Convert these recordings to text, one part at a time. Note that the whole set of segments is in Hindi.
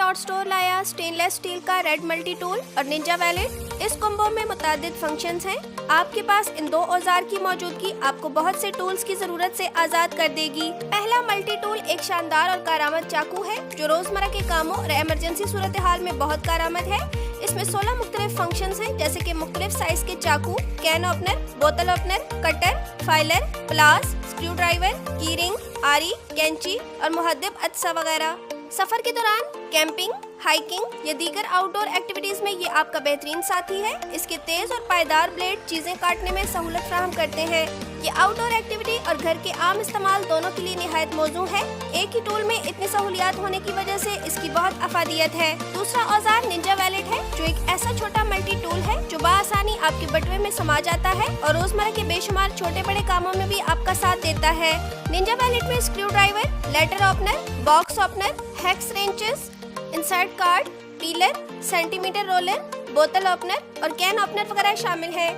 डॉट स्टोर लाया स्टेनलेस स्टील का रेड मल्टी टूल और निंजा वैलेट। इस कॉम्बो में मुतादिद फंक्शंस हैं। आपके पास इन दो औजार की मौजूदगी आपको बहुत से टूल्स की जरूरत से आजाद कर देगी। पहला मल्टी टूल एक शानदार और कारआमद चाकू है जो रोजमर्रा के कामों और इमरजेंसी सूरत हाल में बहुत कारआमद है। इसमें 16 मुख्तलिफ फंक्शंस हैं, जैसे कि मुख्तलिफ साइज के चाकू, कैन ओपनर, बोतल ओपनर, कटर, फाइलर, प्लास, स्क्रू ड्राइवर, की रिंग, आरी, कैंची और मुहद्दिब अज्जा वगैरह। सफर के दौरान कैंपिंग, हाइकिंग या दीगर आउटडोर एक्टिविटीज में ये आपका बेहतरीन साथी है। इसके तेज और पायदार ब्लेड चीजें काटने में सहूलत फराहम करते हैं। ये आउटडोर एक्टिविटी और घर के आम इस्तेमाल दोनों के लिए निहायत मौजू है। एक ही टूल में इतनी सहूलियात होने की वजह से इसकी बहुत अफादियत है। दूसरा औजार निंजा वैलेट है, जो एक ऐसा छोटा मल्टी टूल है जो बाआसानी आपके बटुए में समा जाता है और रोजमर्रा के बेशुमार छोटे बड़े कामों में भी आपका साथ देता है। निंजा वैलेट में screwdriver, letter opener, box opener, hex wrenches, insert card, peeler, centimetre roller, बोतल ओपनर और कैन ओपनर वगैरह शामिल है।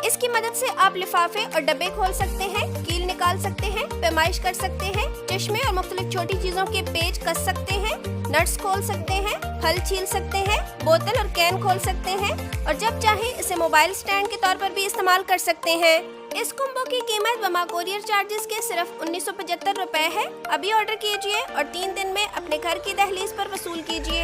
इसकी मदद से आप लिफाफे और डब्बे खोल सकते हैं, कील निकाल सकते हैं, पैमाइश कर सकते हैं, चश्मे और मुख्तलिफ छोटी चीजों के पेच कस सकते हैं, नट्स खोल सकते हैं, फल छील सकते हैं, बोतल और कैन खोल सकते हैं और जब चाहे इसे मोबाइल स्टैंड के तौर पर भी इस्तेमाल कर सकते हैं। इस कॉम्बो की कीमत बमा कोरियर चार्जेस के सिर्फ 1975 रुपए है। अभी ऑर्डर कीजिए और 3 दिन में अपने घर की दहलीज पर वसूल कीजिए।